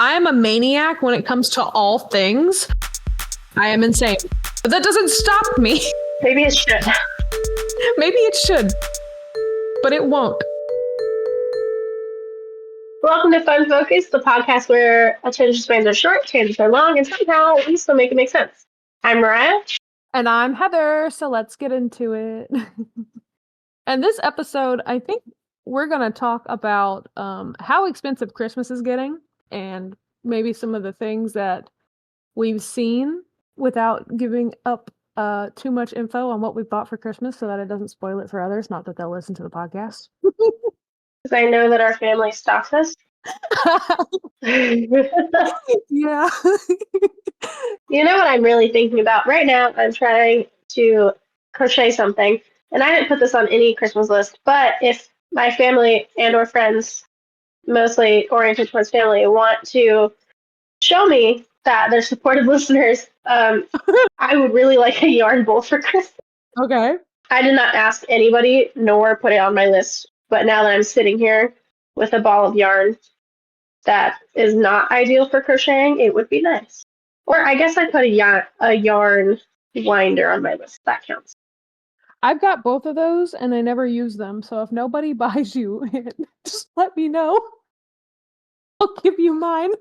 I am a maniac when it comes to all things. I am insane. But that doesn't stop me. Maybe it should. Maybe it should. But it won't. Welcome to Fun Focus, the podcast where attention spans are short, tangents are long, and somehow we still make it make sense. I'm Mariah. And I'm Heather, so let's get into it. And this episode, I think we're going to talk about how expensive Christmas is getting and maybe some of the things that we've seen without giving up too much info on what we bought for Christmas so that it doesn't spoil it for others. Not that they'll listen to the podcast. Because I know that our family stalks us. Yeah. You know what I'm really thinking about? Right now, I'm trying to crochet something, and I didn't put this on any Christmas list, but if my family and or friends, mostly oriented towards family, want to show me that they're supportive listeners, I would really like a yarn bowl for Christmas. Okay. I did not ask anybody, nor put it on my list, but now that I'm sitting here with a ball of yarn that is not ideal for crocheting, it would be nice. Or I guess I put a yarn winder on my list. That counts. I've got both of those and I never use them. So if nobody buys you it, just let me know. I'll give you mine.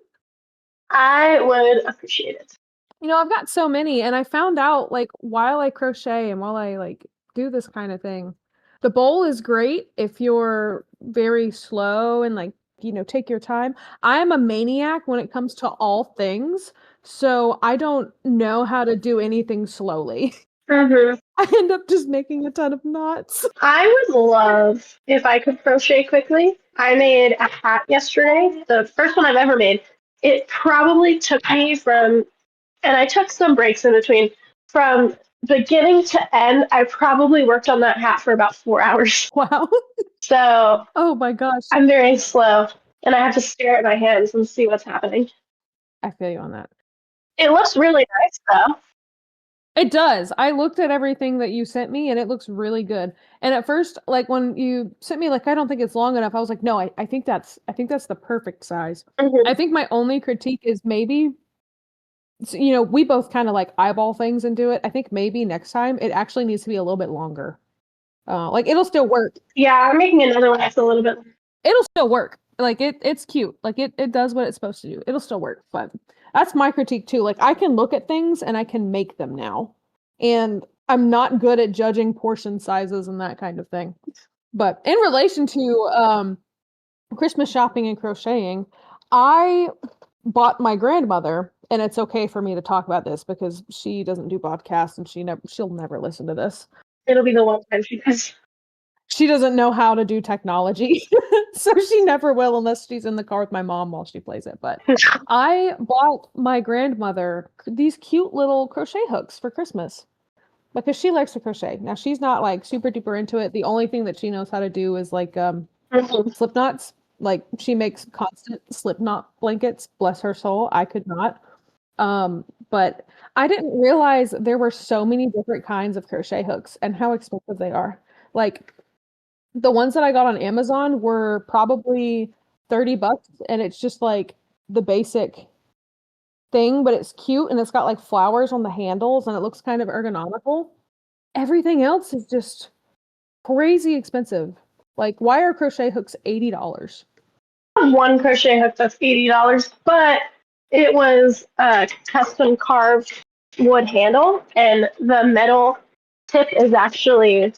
I would appreciate it. You know, I've got so many, and I found out, like, while I crochet and while I, like, do this kind of thing, the bowl is great if you're very slow and, like, you know, take your time. I am a maniac when it comes to all things, so I don't know how to do anything slowly. Mm-hmm. I end up just making a ton of knots. I would love if I could crochet quickly. I made a hat yesterday, the first one I've ever made. It probably took me and I took some breaks in between, from beginning to end, I probably worked on that hat for about 4 hours. Wow. So Oh my gosh. I'm very slow, and I have to stare at my hands and see what's happening. I feel you on that. It looks really nice, though. It does. I looked at everything that you sent me and it looks really good. And at first, like when you sent me, like, I don't think it's long enough, I was like, no, I think that's the perfect size. Mm-hmm. I think my only critique is maybe, you know, we both kind of like eyeball things and do it. I think maybe next time it actually needs to be a little bit longer. Like it'll still work. Yeah, I'm making another one that's a little bit. It'll still work. Like it's cute. Like it does what it's supposed to do. It'll still work. But that's my critique too. Like I can look at things and I can make them now. And I'm not good at judging portion sizes and that kind of thing. But in relation to Christmas shopping and crocheting, I bought my grandmother, and it's okay for me to talk about this because she doesn't do podcasts and she'll never listen to this. It'll be the one time she does. She doesn't know how to do technology, so she never will unless she's in the car with my mom while she plays it. But I bought my grandmother these cute little crochet hooks for Christmas because she likes to crochet. Now, she's not like super duper into it. The only thing that she knows how to do is like slip knots. Like she makes constant slip knot blankets. Bless her soul. I could not. But I didn't realize there were so many different kinds of crochet hooks and how expensive they are. Like the ones that I got on Amazon were probably $30, and it's just like the basic thing, but it's cute and it's got like flowers on the handles and it looks kind of ergonomical. Everything else is just crazy expensive. Like, why are crochet hooks $80? One crochet hook that's $80, but it was a custom carved wood handle, and the metal tip is actually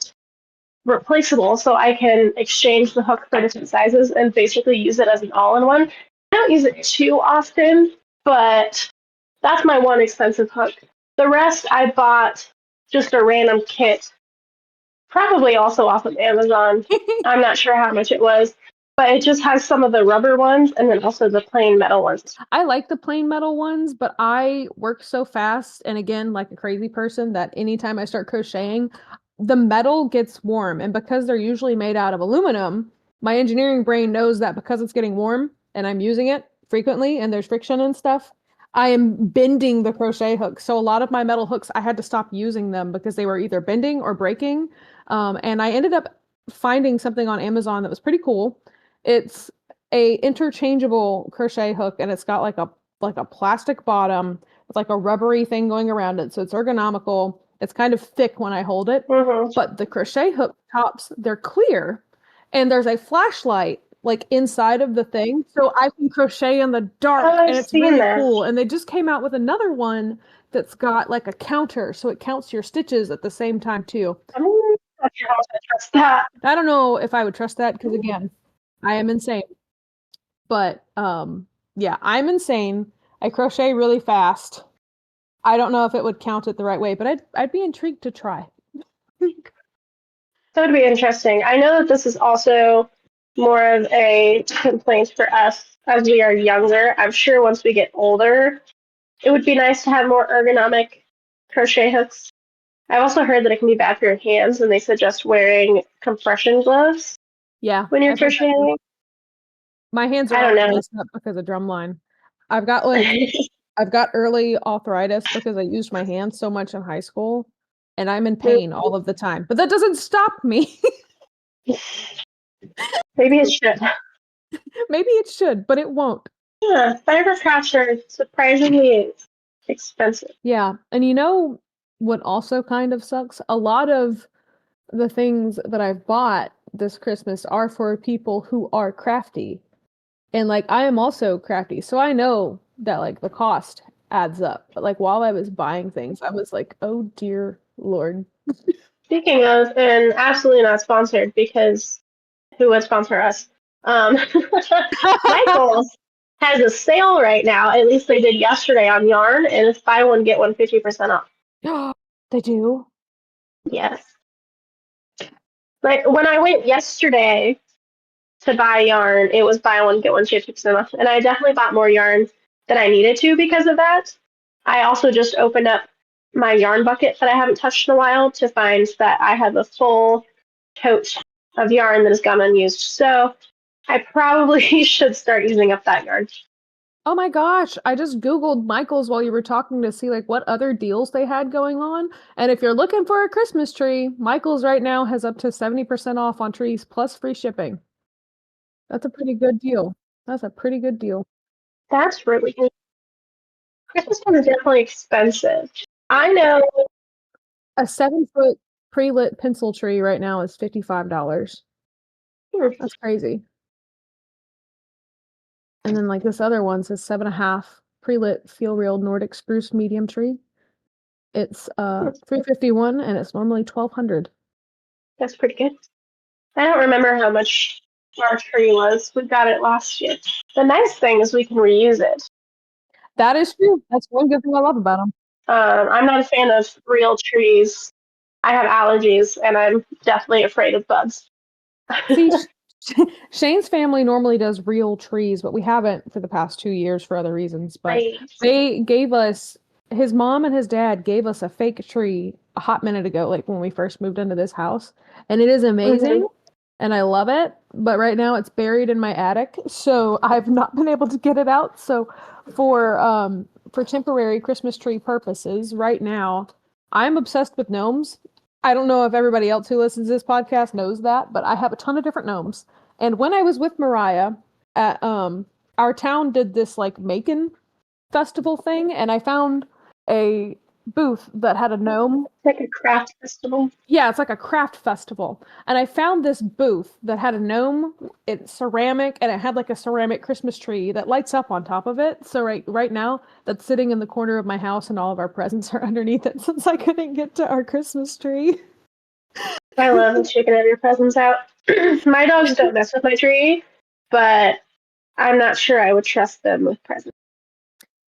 replaceable, so I can exchange the hook for different sizes and basically use it as an all-in-one. I don't use it too often, but that's my one expensive hook. The rest I bought just a random kit, probably also off of Amazon. I'm not sure how much it was, but it just has some of the rubber ones and then also the plain metal ones. I like the plain metal ones, but I work so fast and again, like a crazy person, that anytime I start crocheting, the metal gets warm. And because they're usually made out of aluminum, my engineering brain knows that because it's getting warm and I'm using it frequently and there's friction and stuff, I am bending the crochet hooks. So a lot of my metal hooks, I had to stop using them because they were either bending or breaking. And I ended up finding something on Amazon that was pretty cool. It's a interchangeable crochet hook, and it's got like a plastic bottom with like a rubbery thing going around it, so it's ergonomical. It's kind of thick when I hold it, but the crochet hook tops, they're clear, and there's a flashlight like inside of the thing, so I can crochet in the dark, and it's really cool. And they just came out with another one that's got like a counter, so it counts your stitches at the same time too. I'm not sure how to trust that. I don't know if I would trust that because again, I am insane. But yeah, I'm insane. I crochet really fast. I don't know if it would count it the right way, but I'd be intrigued to try. That would be interesting. I know that this is also more of a complaint for us as we are younger. I'm sure once we get older, it would be nice to have more ergonomic crochet hooks. I've also heard that it can be bad for your hands, and they suggest wearing compression gloves Yeah, when you're crocheting. My hands are all messed up because of drumline. I've got early arthritis because I used my hands so much in high school, and I'm in pain all of the time. But that doesn't stop me. Maybe it should. Maybe it should, but it won't. Yeah, fiber crafts are surprisingly expensive. Yeah, and you know what also kind of sucks? A lot of the things that I've bought this Christmas are for people who are crafty. And like I am also crafty, so I know that like the cost adds up. But like while I was buying things, I was like, "Oh dear Lord." Speaking of, and absolutely not sponsored because who would sponsor us? Michael's has a sale right now. At least they did yesterday on yarn, and it's buy one get one 50% off. They do? Yes. Like when I went yesterday to buy yarn, it was buy one get one 50% off, and I definitely bought more yarn than I needed to because of that. I also just opened up my yarn bucket that I haven't touched in a while to find that I have a full tote of yarn that has gone unused. So I probably should start using up that yarn. Oh my gosh, I just Googled Michael's while you were talking to see like what other deals they had going on. And if you're looking for a Christmas tree, Michael's right now has up to 70% off on trees plus free shipping. That's a pretty good deal. That's a pretty good deal. That's really good. Christmas ones are definitely expensive. I know a 7-foot pre-lit pencil tree right now is $55. That's crazy. And then like this other one says 7.5 pre-lit feel real Nordic spruce medium tree. It's $351 and it's normally $1,200. That's pretty good. I don't remember how much our tree was. We got it last year. The nice thing is we can reuse it. That is true. That's one good thing I love about them. I'm not a fan of real trees. I have allergies, and I'm definitely afraid of bugs. See, Shane's family normally does real trees, but we haven't for the past 2 years for other reasons. But they gave us, his mom and his dad gave us a fake tree a hot minute ago, like when we first moved into this house. And it is amazing, and I love it. But right now it's buried in my attic, so I've not been able to get it out. So for temporary Christmas tree purposes, right now, I'm obsessed with gnomes. I don't know if everybody else who listens to this podcast knows that, but I have a ton of different gnomes. And when I was with Mariah at our town did this like Macon festival thing, and I found a booth that had a gnome. It's like a craft festival. Yeah, it's like a craft festival. And I found this booth that had a gnome, it's ceramic, and it had like a ceramic Christmas tree that lights up on top of it. So right now, that's sitting in the corner of my house and all of our presents are underneath it since I couldn't get to our Christmas tree. I love that you can have your presents out. My dogs don't mess with my tree, but I'm not sure I would trust them with presents.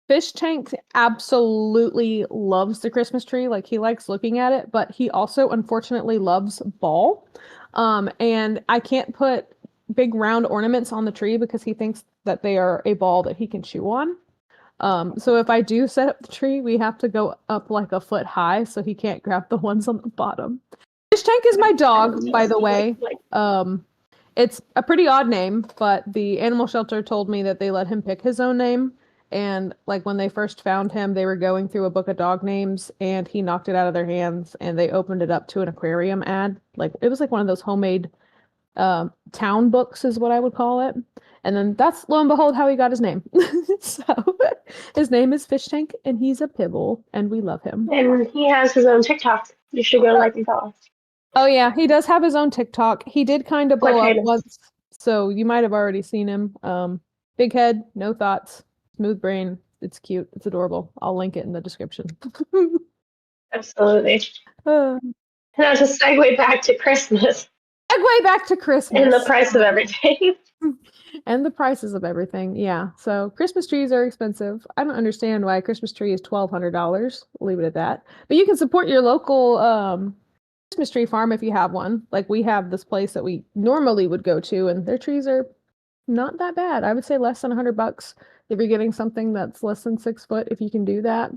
Fish Tank absolutely loves the Christmas tree. Like he likes looking at it, but he also unfortunately loves ball. And I can't put big round ornaments on the tree because he thinks that they are a ball that he can chew on. So if I do set up the tree, we have to go up like a foot high so he can't grab the ones on the bottom. Fish Tank is my dog, by the way. It's a pretty odd name, but the animal shelter told me that they let him pick his own name. And like when they first found him, they were going through a book of dog names and he knocked it out of their hands and they opened it up to an aquarium ad. Like it was like one of those homemade town books is what I would call it. And then that's, lo and behold, how he got his name. So his name is Fish Tank, and he's a pibble, and we love him. And he has his own TikTok. You should go like and follow. Oh yeah, he does have his own TikTok. He did kind of blow up once, so you might have already seen him. Big head, no thoughts, smooth brain. It's cute. It's adorable. I'll link it in the description. Absolutely. Uh, Now to segue back to Christmas. Segue back to Christmas. And the price of everything. And the prices of everything. Yeah. So Christmas trees are expensive. I don't understand why a Christmas tree is $1,200. We'll leave it at that. But you can support your local Christmas tree farm if you have one. Like we have this place that we normally would go to, and their trees are not that bad. I would say less than $100 if you're getting something that's less than 6 foot, if you can do that.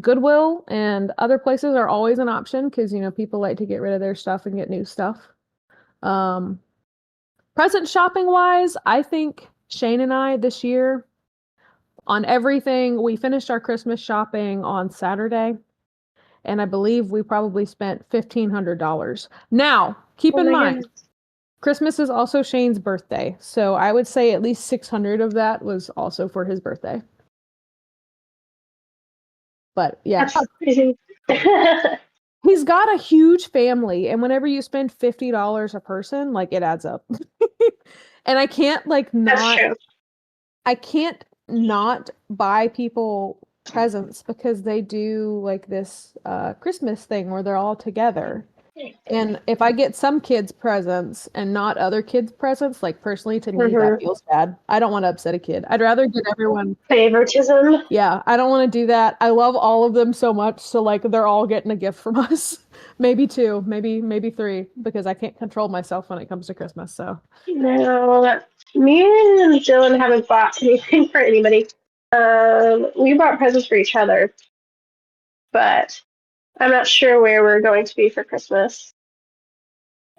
Goodwill and other places are always an option because, people like to get rid of their stuff and get new stuff. Present shopping wise, I think Shane and I this year on everything, we finished our Christmas shopping on Saturday, and I believe we probably spent $1,500. Now, keep in mind, Christmas is also Shane's birthday, so I would say at least 600 of that was also for his birthday. But yeah, that's crazy. He's got a huge family, and whenever you spend $50 a person, like it adds up. And I can't I can't not buy people presents because they do like this Christmas thing where they're all together. And if I get some kids presents and not other kids presents, like personally to me, that feels bad. I don't want to upset a kid. I'd rather get everyone favoritism. Yeah, I don't want to do that. I love all of them so much, so like they're all getting a gift from us. Maybe 2, maybe 3, because I can't control myself when it comes to Christmas. So no, me and Dylan haven't bought anything for anybody. We bought presents for each other, but I'm not sure where we're going to be for Christmas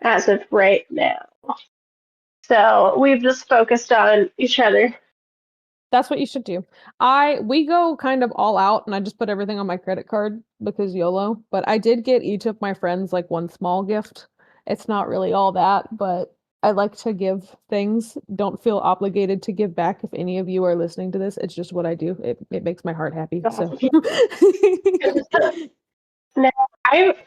as of right now. So we've just focused on each other. That's what you should do. We go kind of all out, and I just put everything on my credit card because YOLO. But I did get each of my friends like one small gift. It's not really all that, but I like to give things. Don't feel obligated to give back if any of you are listening to this. It's just what I do. It makes my heart happy. So now,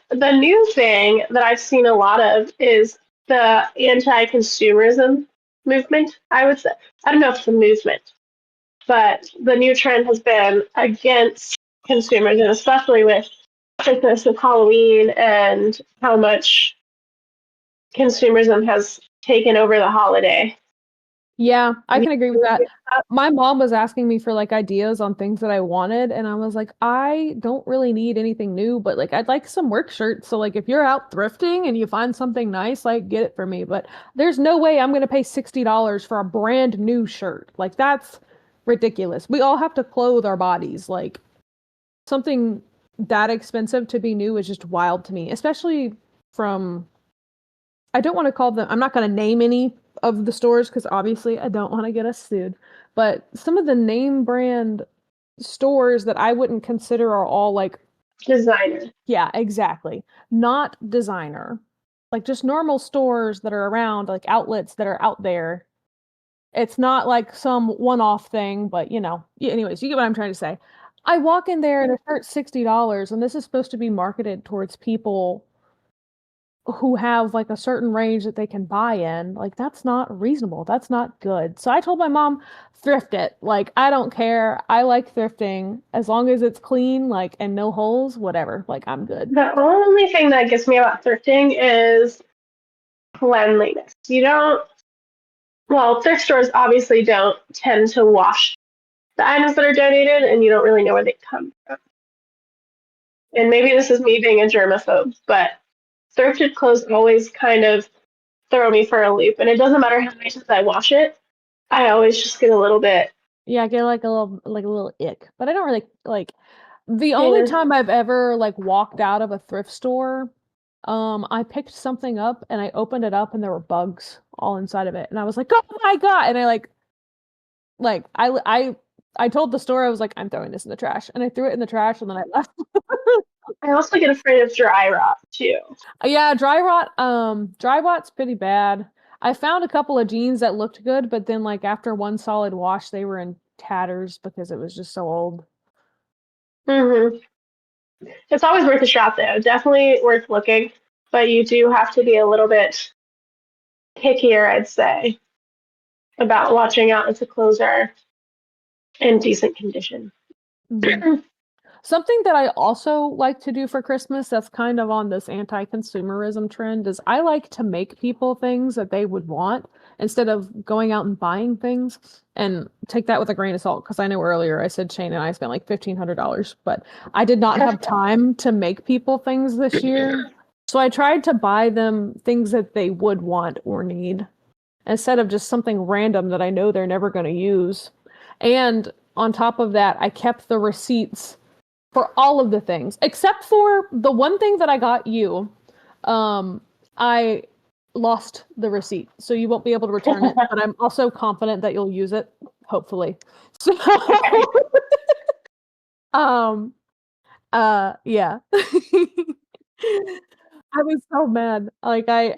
the new thing that I've seen a lot of is the anti-consumerism movement. I would say, I don't know if it's a movement, but the new trend has been against consumers, and especially with Christmas and Halloween and how much consumerism has taken over the holiday. Yeah, I can agree with that. My mom was asking me for like ideas on things that I wanted, and I was like, I don't really need anything new, but like I'd like some work shirts. So like if you're out thrifting and you find something nice, like get it for me. But there's no way I'm gonna pay $60 for a brand new shirt. Like that's ridiculous. We all have to clothe our bodies. Like something that expensive to be new is just wild to me, especially from I don't want to call them, I'm not going to name any of the stores because obviously I don't want to get us sued. But some of the name brand stores that I wouldn't consider are all like designer. Yeah, exactly. Not designer. Like just normal stores that are around, like outlets that are out there. It's not like some one-off thing, but anyways, you get what I'm trying to say. I walk in there and it hurts $60, and this is supposed to be marketed towards people who have like a certain range that they can buy in. Like that's not reasonable. That's not good. So I told my mom, thrift it. Like I don't care. I like thrifting as long as it's clean, like and no holes, whatever. Like I'm good. The only thing that gets me about thrifting is cleanliness. Thrift stores obviously don't tend to wash the items that are donated, and you don't really know where they come from. And maybe this is me being a germaphobe, but thrifted clothes always kind of throw me for a loop. And it doesn't matter how many times I wash it, I always just get a little bit. Yeah, I get like a little ick. But I don't really like the only time I've ever like walked out of a thrift store, I picked something up and I opened it up and there were bugs all inside of it. And I was like, oh my God. And I told the store, I was like, I'm throwing this in the trash. And I threw it in the trash and then I left. I also get afraid of dry rot too. Yeah, dry rot's pretty bad. I found a couple of jeans that looked good, but then like after one solid wash, they were in tatters because it was just so old. Hmm. It's always worth a shot, though. Definitely worth looking, but you do have to be a little bit pickier, I'd say, about watching out if the clothes are in decent condition. Mhm. Something that I also like to do for Christmas that's kind of on this anti-consumerism trend is I like to make people things that they would want instead of going out and buying things. And take that with a grain of salt because I know earlier I said Shane and I spent like $1,500, but I did not have time to make people things this year. So I tried to buy them things that they would want or need instead of just something random that I know they're never going to use. And on top of that, I kept the receipts for all of the things, except for the one thing that I got you. I lost the receipt, so you won't be able to return it, but I'm also confident that you'll use it, hopefully. So, um, yeah. I was so mad. Like I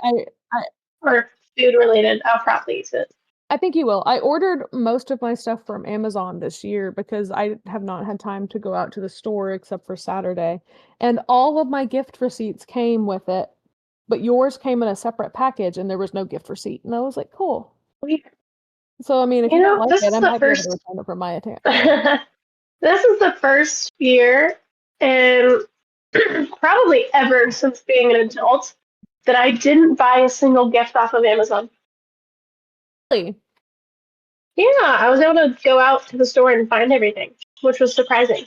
Or food related, I'll probably use it. I think you will. I ordered most of my stuff from Amazon this year because I have not had time to go out to the store except for Saturday. And all of my gift receipts came with it, but yours came in a separate package and there was no gift receipt. And I was like, cool. So, I mean, if you don't like This it, is I the might be able to first. return it from my account. This is the first year, and probably ever since being an adult, that I didn't buy a single gift off of Amazon. Really? Yeah, I was able to go out to the store and find everything, which was surprising.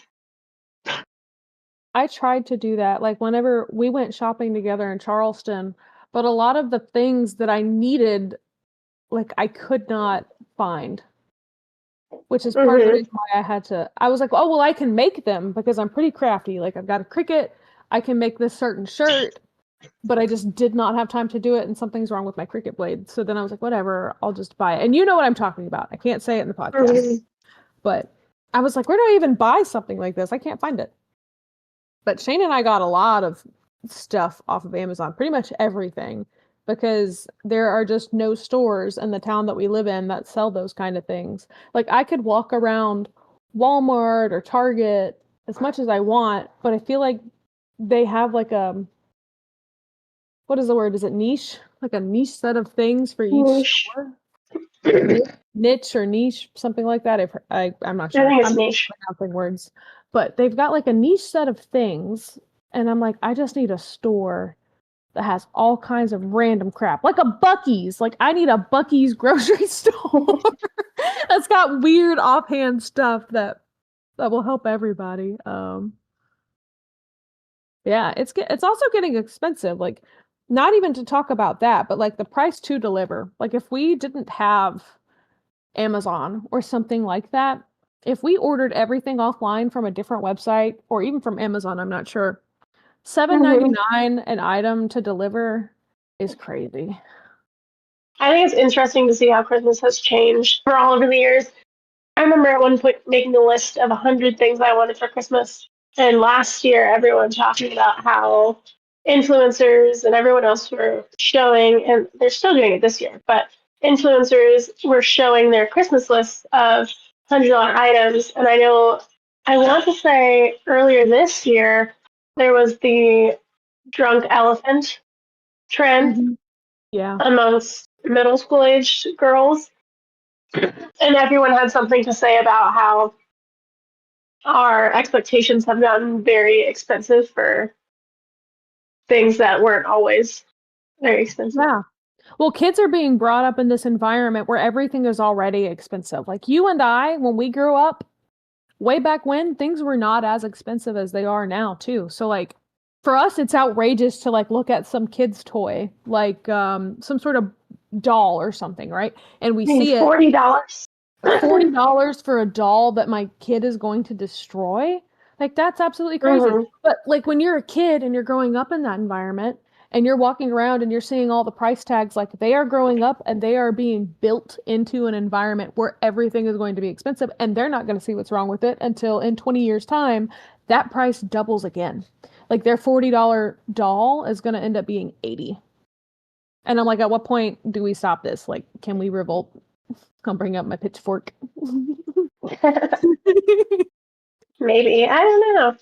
I tried to do that. Like whenever we went shopping together in Charleston, but a lot of the things that I needed, like I could not find. Which is part of the Hmm. reason why I was like, oh, well, I can make them because I'm pretty crafty. Like, I've got a Cricut, I can make this certain shirt, but I just did not have time to do it, and something's wrong with my Cricut blade. So then I was like, whatever, I'll just buy it. And you know what I'm talking about. I can't say it in the podcast, Hmm. but I was like, where do I even buy something like this? I can't find it. But Shane and I got a lot of stuff off of Amazon, pretty much everything, because there are just no stores in the town that we live in that sell those kind of things. Like I could walk around Walmart or Target as much as I want, but I feel like they have like a what is the word? Is it niche? Like a niche set of things for each Niche. store? I Niche or niche, something like that. I'm not sure. think it's I'm niche. pronouncing words, but they've got like a niche set of things, and I'm like, I just need a store that has all kinds of random crap, like a Buc-ee's. Like I need a Buc-ee's grocery store that's got weird offhand stuff that will help everybody. Yeah, it's also getting expensive. Like not even to talk about that, but like the price to deliver. Like if we didn't have Amazon or something like that, if we ordered everything offline from a different website or even from Amazon, I'm not sure, Hmm. 7.99 an item to deliver is crazy. I think it's interesting to see how Christmas has changed for all over the years. I remember at one point making a list of 100 things I wanted for Christmas. And last year, everyone talking about how influencers and everyone else were showing, and they're still doing it this year, but influencers were showing their Christmas lists of $100 items. And I know, I want to say earlier this year, there was the drunk elephant trend Mhm. Yeah. amongst middle school aged girls. And everyone had something to say about how our expectations have gotten very expensive for things that weren't always very expensive. Yeah. Well, kids are being brought up in this environment where everything is already expensive. Like you and I, when we grew up, way back when, things were not as expensive as they are now, too. So like for us, it's outrageous to like look at some kid's toy, like some sort of doll or something, right? And we I mean, see it $40. $40 for a doll that my kid is going to destroy. Like that's absolutely crazy. Hmm. But like when you're a kid and you're growing up in that environment and you're walking around and you're seeing all the price tags, like they are growing up and they are being built into an environment where everything is going to be expensive and they're not going to see what's wrong with it until in 20 years time that price doubles again. Like their $40 doll is going to end up being 80. And I'm like, at what point do we stop this? Like, can we revolt? I'll bring up my pitchfork. Maybe. I don't know.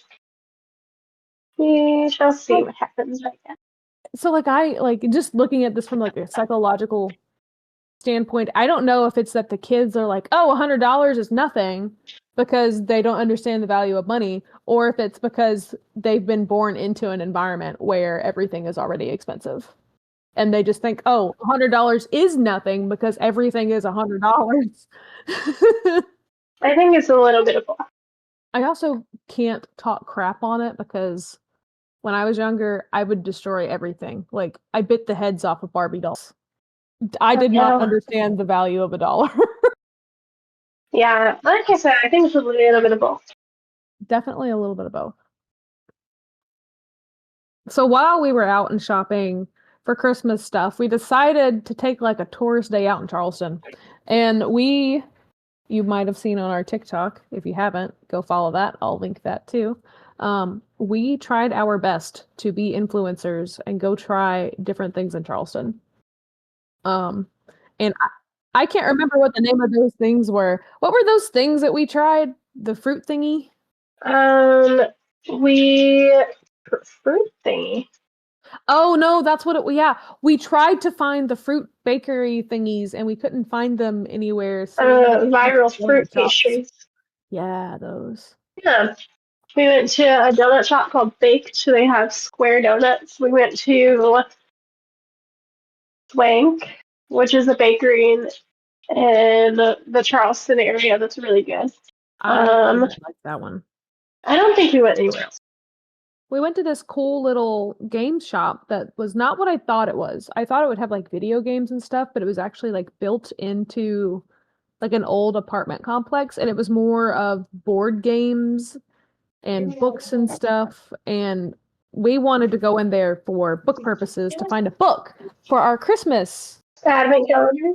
We shall see what happens, I guess. So like I like just looking at this from like a psychological standpoint, I don't know if it's that the kids are like, oh, $100 is nothing because they don't understand the value of money, or if it's because they've been born into an environment where everything is already expensive. And they just think, oh, $100 is nothing because everything is $100. I think it's a little bit of both. I also can't talk crap on it because when I was younger, I would destroy everything. Like, I bit the heads off of Barbie dolls. I did not understand the value of $1. Yeah, like I said, I think it's a little bit of both. Definitely a little bit of both. So while we were out and shopping for Christmas stuff, we decided to take like a tourist day out in Charleston. And you might have seen on our TikTok. If you haven't, go follow that. I'll link that too. We tried our best to be influencers and go try different things in Charleston. And I can't remember what the name of those things were. What were those things that we tried? The fruit thingy? We fruit thingy. Oh no, that's what yeah. We tried to find the fruit bakery thingies and we couldn't find them anywhere. So viral fruit pastries. Yeah, those. Yeah. We went to a donut shop called Baked. So they have square donuts. We went to Swank, which is a bakery in the Charleston area that's really good. I like that one. I don't think we went anywhere else. We went to this cool little game shop that was not what I thought it was. I thought it would have like video games and stuff, but it was actually like built into like an old apartment complex, and it was more of board games and books and stuff. And we wanted to go in there for book purposes to find a book for our Christmas advent calendar.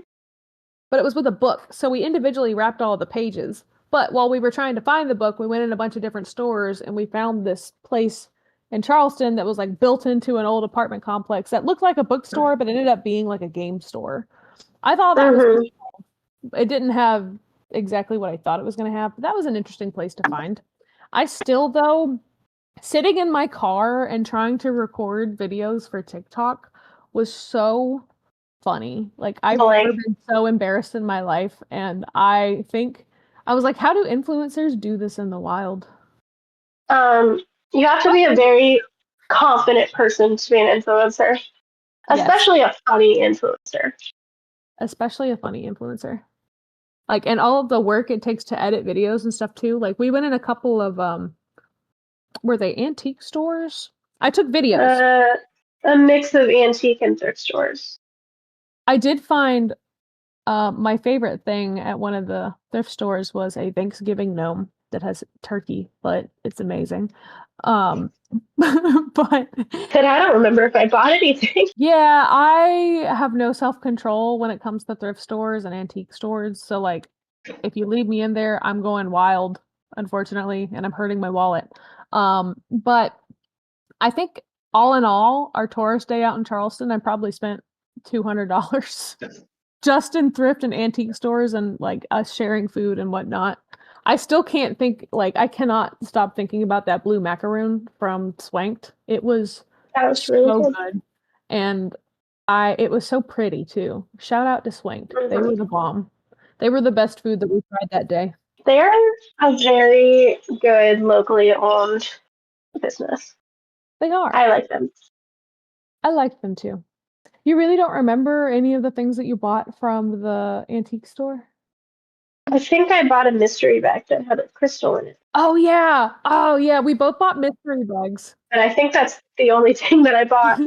But it was with a book, so we individually wrapped all the pages. But while we were trying to find the book, we went in a bunch of different stores and we found this place in Charleston that was like built into an old apartment complex that looked like a bookstore, but ended up being like a game store. I thought that was cool. It didn't have exactly what I thought it was going to have, but that was an interesting place to find. I still, though, sitting in my car and trying to record videos for TikTok was so funny. Like, I've never been so embarrassed in my life, and I think I was like, how do influencers do this in the wild? You have to be a very confident person to be an influencer, especially a funny influencer. Especially a funny influencer. Like, and all of the work it takes to edit videos and stuff too. Like, we went in a couple of were they antique stores? I took videos. A mix of antique and thrift stores. I did find my favorite thing at one of the thrift stores was a Thanksgiving gnome that has turkey, but it's amazing. But I don't remember if I bought anything. Yeah, I have no self-control when it comes to thrift stores and antique stores. So like, if you leave me in there, I'm going wild, unfortunately, and I'm hurting my wallet. But I think all in all, our tourist day out in Charleston, I probably spent $200 just in thrift and antique stores and like us sharing food and whatnot. I still can't think, like, I cannot stop thinking about that blue macaroon from Swanked. That was really so good. And it was so pretty too. Shout out to Swanked. They were the bomb. They were the best food that we tried that day. They're a very good locally owned business. They are. I like them. I like them too. You really don't remember any of the things that you bought from the antique store? I think I bought a mystery bag that had a crystal in it. Oh yeah. We both bought mystery bags. And I think that's the only thing that I bought.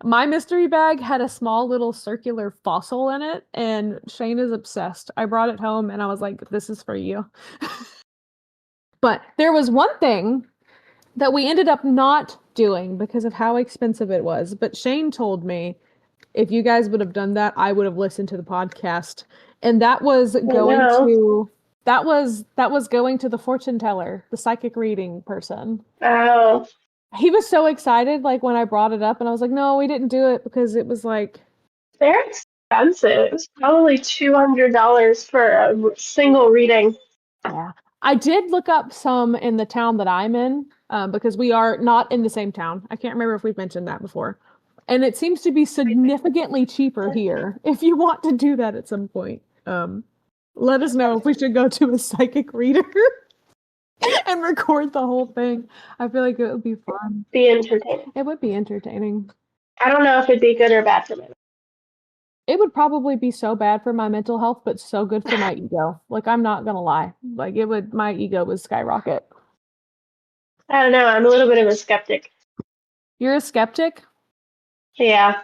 My mystery bag had a small little circular fossil in it, and Shane is obsessed. I brought it home and I was like, this is for you. But there was one thing that we ended up not doing because of how expensive it was. But Shane told me, if you guys would have done that, I would have listened to the podcast. And that was going to the fortune teller, the psychic reading person. Oh. He was so excited, like, when I brought it up, and I was like, no, we didn't do it because it was like They're expensive. It's probably $200 for a single reading. Yeah. I did look up some in the town that I'm in, because we are not in the same town. I can't remember if we've mentioned that before. And it seems to be significantly cheaper here. If you want to do that at some point, let us know if we should go to a psychic reader and record the whole thing. I feel like it would be fun. Be entertaining. It would be entertaining. I don't know if it'd be good or bad for me. It would probably be so bad for my mental health, but so good for my ego. Like, I'm not gonna lie. Like, my ego would skyrocket. I don't know. I'm a little bit of a skeptic. You're a skeptic? Yeah.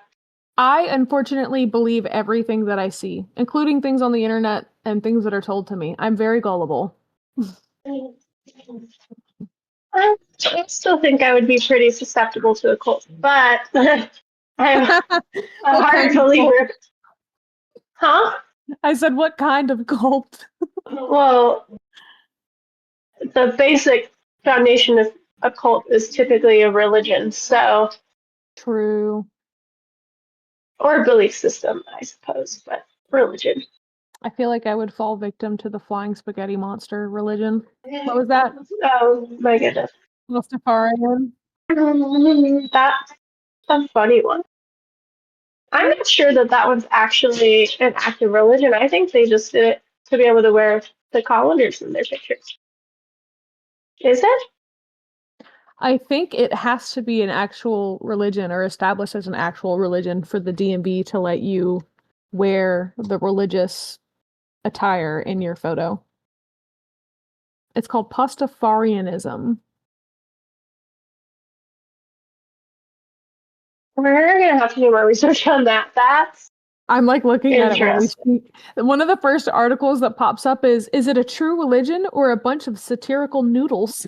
I unfortunately believe everything that I see, including things on the internet and things that are told to me. I'm very gullible. I still think I would be pretty susceptible to a cult, but I'm a hard believer. Huh? I said, what kind of cult? Well, the basic foundation of a cult is typically a religion, so True. or a belief system, I suppose, but religion. I feel like I would fall victim to the flying spaghetti monster religion. What was that? Oh my goodness. Rastafarian? That's a funny one. I'm not sure that that one's actually an active religion. I think they just did it to be able to wear the colanders in their pictures. Is it? I think it has to be an actual religion or established as an actual religion for the DMV to let you wear the religious attire in your photo. It's called Pastafarianism. We're gonna have to do more research on that. That's I'm like looking at it while we interesting. speak. One of the first articles that pops up is it a true religion or a bunch of satirical noodles?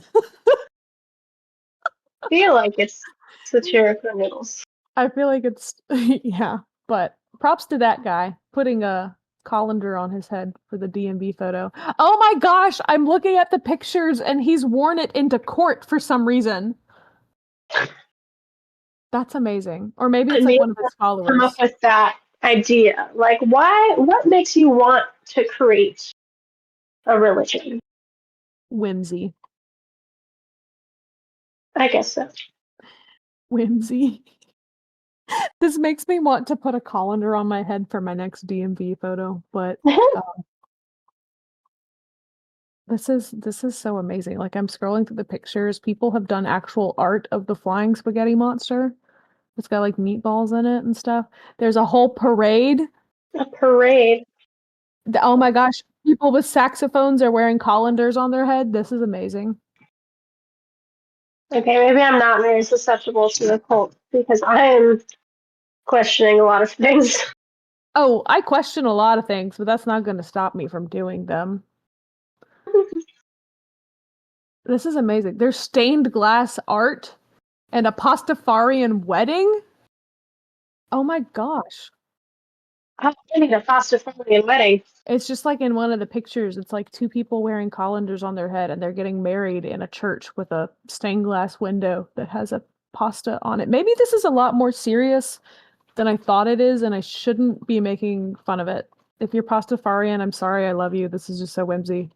I feel like it's satirical noodles. I feel like it's yeah, but props to that guy putting a colander on his head for the DMV photo. Oh my gosh, I'm looking at the pictures and he's worn it into court for some reason. That's amazing. Or maybe it's And like maybe one of his come up followers. with that idea. Like, why? What makes you want to create a religion? Whimsy. I guess so. Whimsy. This makes me want to put a colander on my head for my next DMV photo, but this is so amazing. Like I'm scrolling through the pictures. People have done actual art of the flying spaghetti monster. It's got like meatballs in it and stuff. There's a whole parade. A parade. Oh my gosh, people with saxophones are wearing colanders on their head. This is amazing. Okay, maybe I'm not very susceptible to the cult because I am questioning a lot of things. Oh, I question a lot of things, but that's not going to stop me from doing them. This is amazing. There's stained glass art and a Pastafarian wedding. Oh my gosh. I'm getting a Pastafarian wedding. It's just like in one of the pictures, it's like two people wearing colanders on their head and they're getting married in a church with a stained glass window that has a pasta on it. Maybe this is a lot more serious than I thought it is, and I shouldn't be making fun of it. If you're Pastafarian, I'm sorry, I love you. This is just so whimsy.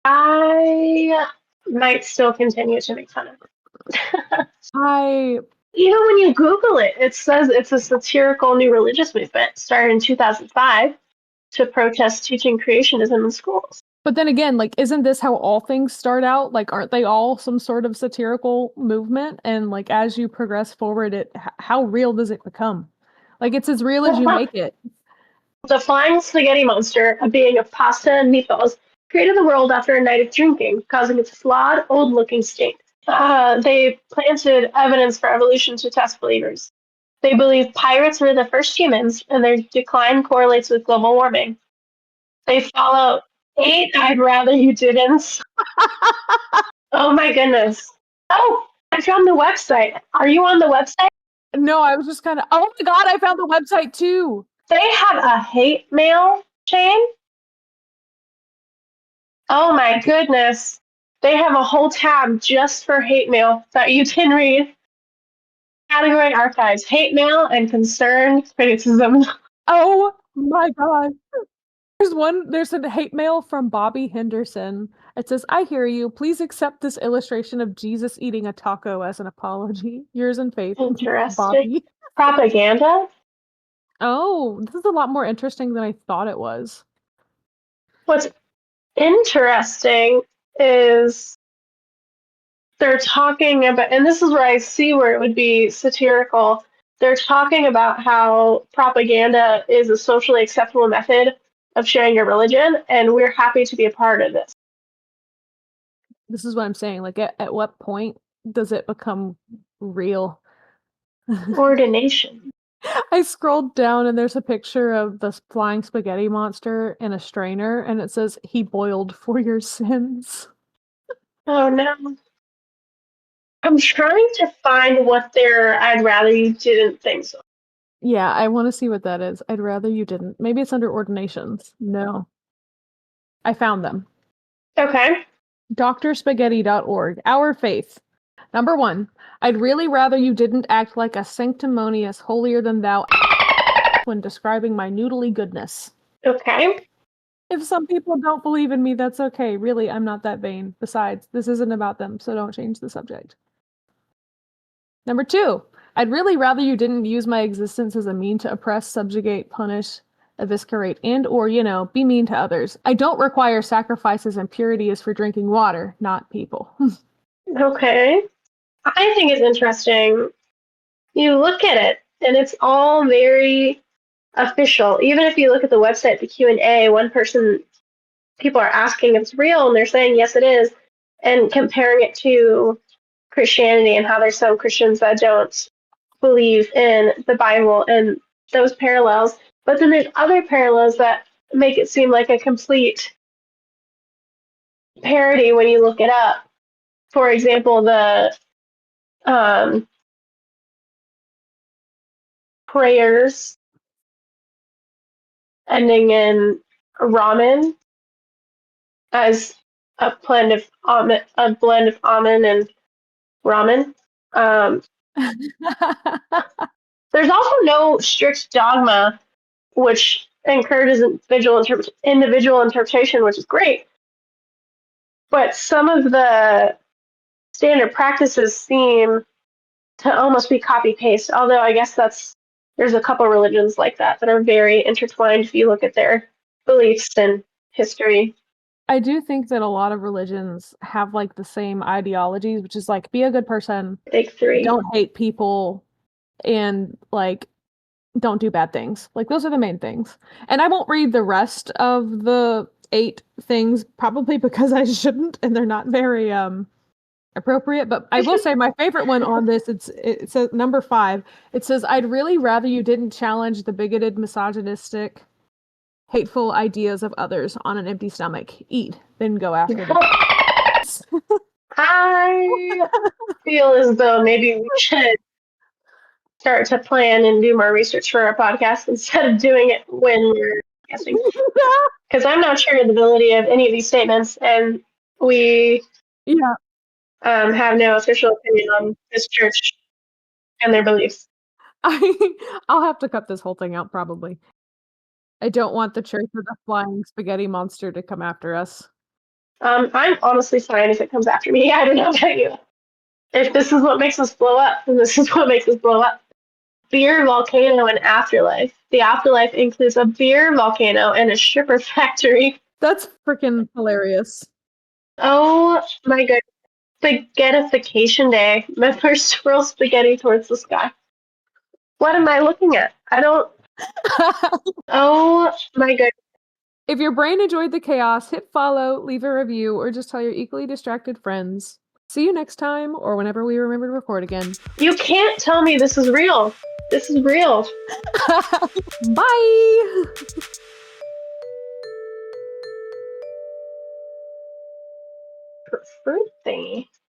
I might still continue to make fun of it. I Even when you Google it, it says it's a satirical new religious movement started in 2005 to protest teaching creationism in schools. But then again, like, isn't this how all things start out? Like, aren't they all some sort of satirical movement? And like, as you progress forward, how real does it become? Like, it's as real as you make it. The flying spaghetti monster, a being of pasta and meatballs, created the world after a night of drinking, causing its flawed, old-looking state. They planted evidence for evolution to test believers. They believe pirates were the first humans, and their decline correlates with global warming. They follow eight. I'd rather you didn't. Oh my goodness. Oh, I found the website. Are you on the website? No, I was just kind of, oh my God, I found the website too. They have a hate mail chain. Oh my goodness. They have a whole tab just for hate mail that you can read. Category archives: hate mail and concerned criticism. Oh my god. There's a hate mail from Bobby Henderson. It says, I hear you. Please accept this illustration of Jesus eating a taco as an apology. Yours in faith, Interesting. Bobby. Propaganda? Oh, this is a lot more interesting than I thought it was. What's interesting is they're talking about, and this is where I see where it would be satirical. They're talking about how propaganda is a socially acceptable method of sharing your religion, and we're happy to be a part of this. This is what I'm saying. Like, at what point does it become real? Ordination. I scrolled down and there's a picture of the flying spaghetti monster in a strainer, and it says, he boiled for your sins. Oh no. I'm trying to find what their I'd rather you didn't think so. Yeah, I want to see what that is. I'd rather you didn't. Maybe it's under ordinations. No. I found them. Okay. drspaghetti.org. Our faith. Number 1. I'd really rather you didn't act like a sanctimonious, holier than thou when describing my noodly goodness. Okay. If some people don't believe in me, that's okay. Really, I'm not that vain. Besides, this isn't about them, so don't change the subject. Number 2. I'd really rather you didn't use my existence as a mean to oppress, subjugate, punish, eviscerate, and or, be mean to others. I don't require sacrifices and purity is for drinking water, not people. Okay. I think it's interesting. You look at it, and it's all very official. Even if you look at the website, the Q&A, people are asking if it's real, and they're saying yes, it is, and comparing it to Christianity and how there's some Christians that don't believe in the Bible and those parallels. But then there's other parallels that make it seem like a complete parody when you look it up. For example, the prayers ending in ramen as a blend of almond and ramen. Um, there's also no strict dogma, which encourages individual interpretation, which is great. But some of the standard practices seem to almost be copy paste. Although I guess there's a couple religions like that are very intertwined if you look at their beliefs and history. I do think that a lot of religions have like the same ideologies, which is like be a good person, Big three. don't hate people, and like don't do bad things. Like those are the main things. And I won't read the rest of the 8 things probably because I shouldn't and they're not very appropriate, but I will say my favorite one on this, it says number 5. It says, I'd really rather you didn't challenge the bigoted, misogynistic, hateful ideas of others on an empty stomach. Eat, then go after them. I feel as though maybe we should start to plan and do more research for our podcast instead of doing it when we're guessing. Because I'm not sure of the validity of any of these statements, and we have no official opinion on this church and their beliefs. I'll have to cut this whole thing out probably. I don't want the church of the flying spaghetti monster to come after us. I'm honestly fine if it comes after me. I don't know about you. If this is what makes us blow up, then this is what makes us blow up. Beer, volcano, and afterlife. The afterlife includes a beer volcano and a stripper factory. That's freaking hilarious. Oh my goodness. Spaghettification day. Members swirl spaghetti towards the sky. What am I looking at? I don't. Oh my goodness. If your brain enjoyed the chaos, hit follow, leave a review, or just tell your equally distracted friends. See you next time, or whenever we remember to record again. You can't tell me this is real. This is real. Bye! Fruit thingy.